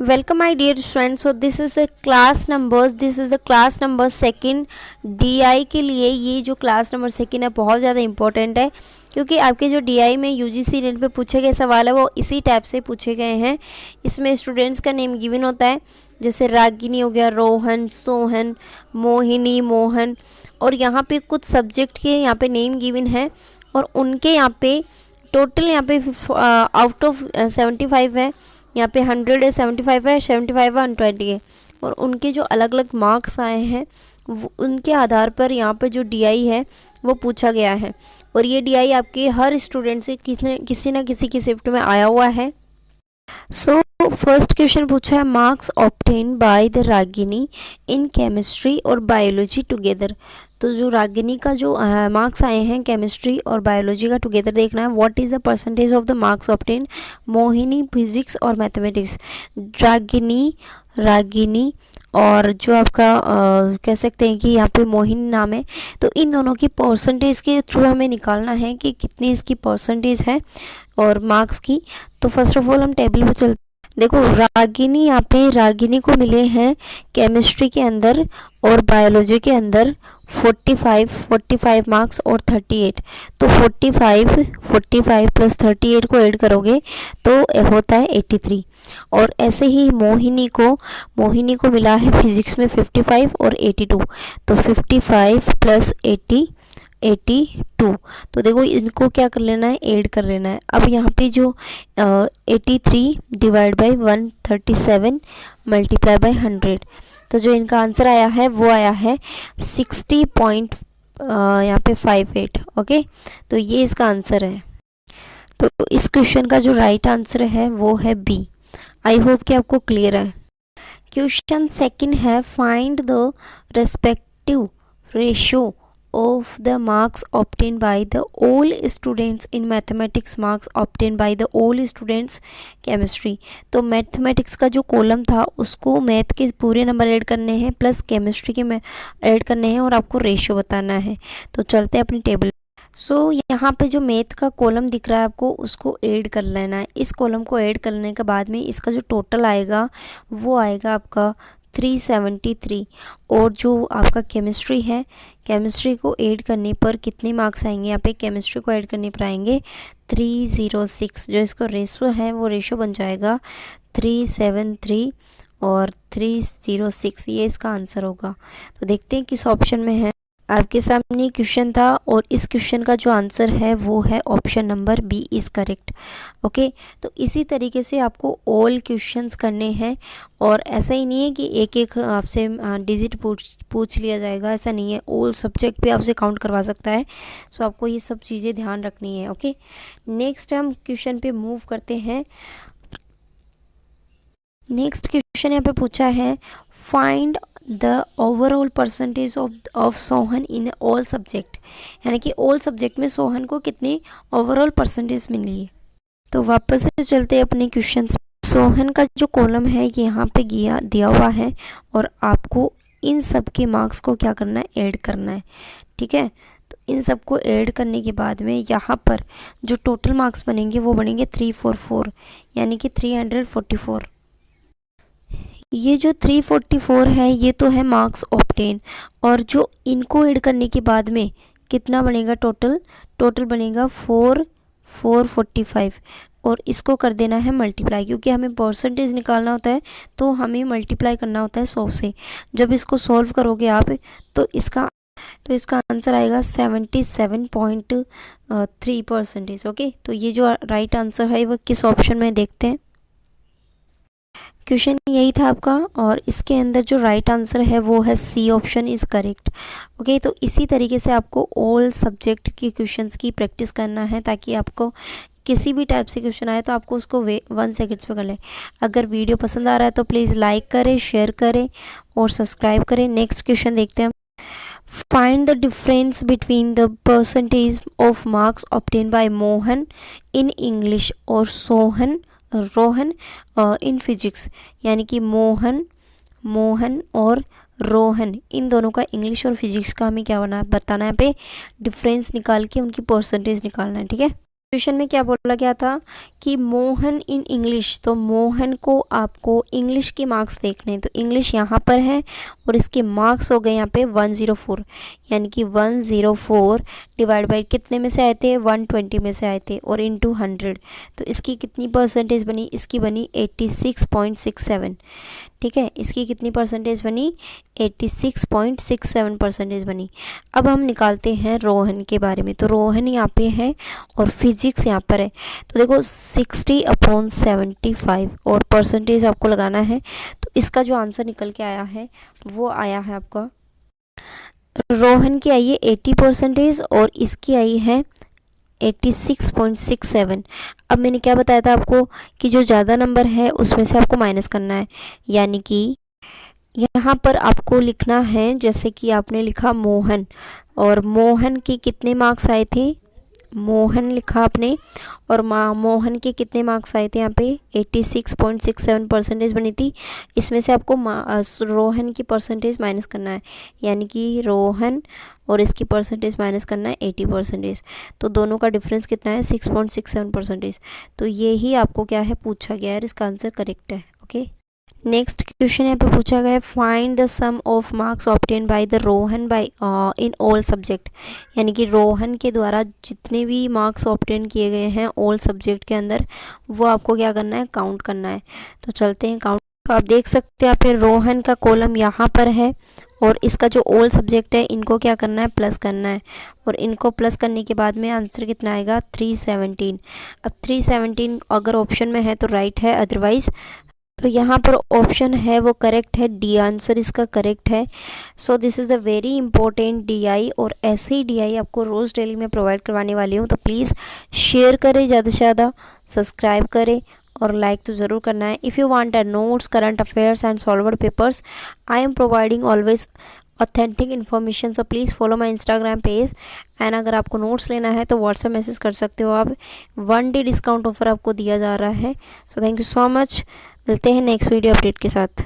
Welcome my dear friends. So this is the class numbers. This is the class number second DI के लिए ये जो class number second है बहुत ज़्यादा इंपॉर्टेंट है, क्योंकि आपके जो DI में UGC नेट पे पूछे गए सवाल है वो इसी टाइप से पूछे गए हैं। इसमें स्टूडेंट्स का नेम गिवन होता है, जैसे रागिनी हो गया, रोहन, सोहन, मोहिनी, मोहन, और यहाँ पे कुछ सब्जेक्ट के यहाँ पे नेम गिवन है और उनके यहाँ पे टोटल यहाँ पे आउट ऑफ 75 है, यहाँ पे 100 है, 75 है, 75 है, 120 है, और उनके जो अलग अलग मार्क्स आए हैं उनके आधार पर यहाँ पर जो DI है वो पूछा गया है। और ये DI आपके हर स्टूडेंट से किसी न किसी की शिफ्ट में आया हुआ है। सो फर्स्ट क्वेश्चन पूछा है, marks obtain by the Ragini in chemistry और बायोलॉजी टुगेदर। तो जो रागिनी का जो मार्क्स आए हैं केमिस्ट्री और बायोलॉजी का टुगेदर देखना है। What is the percentage of the marks obtain Mohini physics और मैथमेटिक्स। रागिनी और जो आपका कह सकते हैं कि यहाँ पे मोहिनी नाम है, तो इन दोनों की परसेंटेज के थ्रू हमें निकालना है कि कितनी इसकी परसेंटेज है और मार्क्स की। तो फर्स्ट ऑफ ऑल हम टेबल पर चलते। देखो रागिनी, यहाँ पे रागिनी को मिले हैं केमिस्ट्री के अंदर और बायोलॉजी के अंदर 45 मार्क्स और 38। तो 45 प्लस 38 को ऐड करोगे तो होता है 83। और ऐसे ही मोहिनी को मिला है फिजिक्स में 55 और 82। तो 55 प्लस 82। तो देखो इनको क्या कर लेना है, ऐड कर लेना है। अब यहाँ पे जो 83 डिवाइड बाई 137 मल्टीप्लाई बाई 100, तो जो इनका आंसर आया है वो आया है 60 पॉइंट यहाँ पे 58। ओके, तो ये इसका आंसर है। तो इस क्वेश्चन का जो राइट आंसर है वो है बी। आई होप कि आपको क्लियर है। क्वेश्चन सेकंड है, find the respective ratio of the marks obtained by the all students in mathematics, marks obtained by the all students chemistry। तो मैथमेटिक्स का जो कॉलम था उसको मैथ के पूरे नंबर ऐड करने हैं प्लस केमिस्ट्री के ऐड करने हैं और आपको रेशियो बताना है। तो चलते हैं अपनी टेबल। सो यहाँ पे जो मैथ का कॉलम दिख रहा है आपको उसको ऐड कर लेना है। इस कॉलम को ऐड करने के बाद में इसका जो टोटल आएगा वो आएगा आपका 373। और जो आपका केमिस्ट्री है, केमिस्ट्री को ऐड करने पर कितने मार्क्स आएंगे, यहाँ पे केमिस्ट्री को ऐड करने पर आएंगे 306। जो इसका रेशो है वो रेशो बन जाएगा 373 और 306। ये इसका आंसर होगा। तो देखते हैं किस ऑप्शन में है। आपके सामने क्वेश्चन था और इस क्वेश्चन का जो आंसर है वो है option number B is correct. Okay, तो इसी तरीके से आपको ऑल क्वेश्चंस करने हैं। और ऐसा ही नहीं है कि एक एक आपसे डिजिट पूछ लिया जाएगा, ऐसा नहीं है। ऑल सब्जेक्ट भी आपसे काउंट करवा सकता है। सो आपको ये सब चीज़ें ध्यान रखनी है। ओके, नेक्स्ट हम क्वेश्चन पे मूव करते हैं। नेक्स्ट क्वेश्चन यहाँ पे पूछा है, find the overall percentage of Sohan in all subject. यानी कि ऑल सब्जेक्ट में सोहन को कितनी ओवरऑल परसेंटेज मिली है। तो वापस से चलते हैं अपने क्वेश्चन। सोहन का जो कॉलम है ये यहाँ पे दिया हुआ है और आपको इन सब के मार्क्स को क्या करना है, ऐड करना है। ठीक है, तो इन सब को ऐड करने के बाद में यहाँ पर जो टोटल मार्क्स बनेंगे वो बनेंगे 344, यानी कि 344। ये जो 344 है ये तो है मार्क्स ऑब्टेन, और जो इनको ऐड करने के बाद में कितना बनेगा, टोटल बनेगा 445। और इसको कर देना है मल्टीप्लाई, क्योंकि हमें परसेंटेज निकालना होता है तो हमें मल्टीप्लाई करना होता है 100 से। जब इसको सॉल्व करोगे आप तो इसका आंसर आएगा 77.3%। ओके, तो ये जो राइट आंसर है वो किस ऑप्शन में देखते हैं। क्वेश्चन यही था आपका और इसके अंदर जो राइट आंसर है वो है C option is correct. Okay, तो इसी तरीके से आपको ऑल सब्जेक्ट की क्वेश्चंस की प्रैक्टिस करना है, ताकि आपको किसी भी टाइप से क्वेश्चन आए तो आपको उसको 1 सेकेंड्स में कर लें। अगर वीडियो पसंद आ रहा है तो प्लीज़ लाइक करें, शेयर करें और सब्सक्राइब करें। नेक्स्ट क्वेश्चन देखते हैं। Find the difference between the percentage of marks obtain bye Mohan in English और रोहन इन फिजिक्स। यानी कि मोहन और रोहन इन दोनों का इंग्लिश और फिजिक्स का हमें क्या बताना है पे डिफरेंस निकाल के उनकी परसेंटेज निकालना है। ठीक है। क्वेश्चन में क्या बोला गया था कि मोहन इन इंग्लिश, तो मोहन को आपको इंग्लिश के मार्क्स देखने हैं। तो इंग्लिश यहाँ पर है और इसके मार्क्स हो गए यहाँ पे 104, यानी कि 104 डिवाइड बाई कितने में से आए थे, 120 में से आए थे, और इनटू 100। तो इसकी कितनी परसेंटेज बनी, इसकी बनी 86.67। ठीक है, इसकी कितनी परसेंटेज बनी, 86.67 परसेंटेज बनी। अब हम निकालते हैं रोहन के बारे में। तो रोहन यहाँ पे है और फिजिक्स यहाँ पर है। तो देखो 60/75 और परसेंटेज आपको लगाना है। तो इसका जो आंसर निकल के आया है वो आया है आपका, रोहन की आई है 80% और इसकी आई है 86.67। अब मैंने क्या बताया था आपको कि जो ज़्यादा नंबर है उसमें से आपको माइनस करना है, यानी कि यहाँ पर आपको लिखना है, जैसे कि आपने लिखा मोहन, और मोहन के कितने मार्क्स आए थे, मोहन लिखा आपने, और मोहन के कितने मार्क्स आए थे यहाँ पे 86.67 परसेंटेज बनी थी। इसमें से आपको रोहन की परसेंटेज माइनस करना है, यानी कि रोहन और इसकी परसेंटेज माइनस करना है 80%। तो दोनों का डिफरेंस कितना है, 6.67 परसेंटेज। तो ये ही आपको क्या है पूछा गया है, इसका आंसर करेक्ट है। ओके, नेक्स्ट क्वेश्चन यहाँ पे पूछा गया है, find the sum of marks obtain by the Rohan by in all subject, यानी कि रोहन के द्वारा जितने भी मार्क्स ऑब्टेन किए गए हैं ऑल सब्जेक्ट के अंदर, वो आपको क्या करना है, काउंट करना है। तो चलते हैं काउंट। तो आप देख सकते हैं फिर रोहन का कॉलम यहाँ पर है और इसका जो ऑल सब्जेक्ट है इनको क्या करना है, प्लस करना है, और इनको प्लस करने के बाद में आंसर कितना आएगा, 317। अब 317 अगर ऑप्शन में है तो राइट है, अदरवाइज तो यहाँ पर ऑप्शन है वो करेक्ट है, डी आंसर इसका करेक्ट है। So this is a very important DI, और ऐसे ही डीआई आपको रोज़ डेली में प्रोवाइड करवाने वाली हूँ। तो प्लीज़ शेयर करें ज़्यादा से ज़्यादा, सब्सक्राइब करें और लाइक तो ज़रूर करना है। If you want a notes, current affairs and solver papers, I am providing always authentic information. So please follow my Instagram page. And अगर आपको नोट्स लेना है तो व्हाट्सएप मैसेज कर सकते हो आप। 1 डे डिस्काउंट ऑफर आपको दिया जा रहा है। So thank you so much. मिलते हैं नेक्स्ट वीडियो अपडेट के साथ।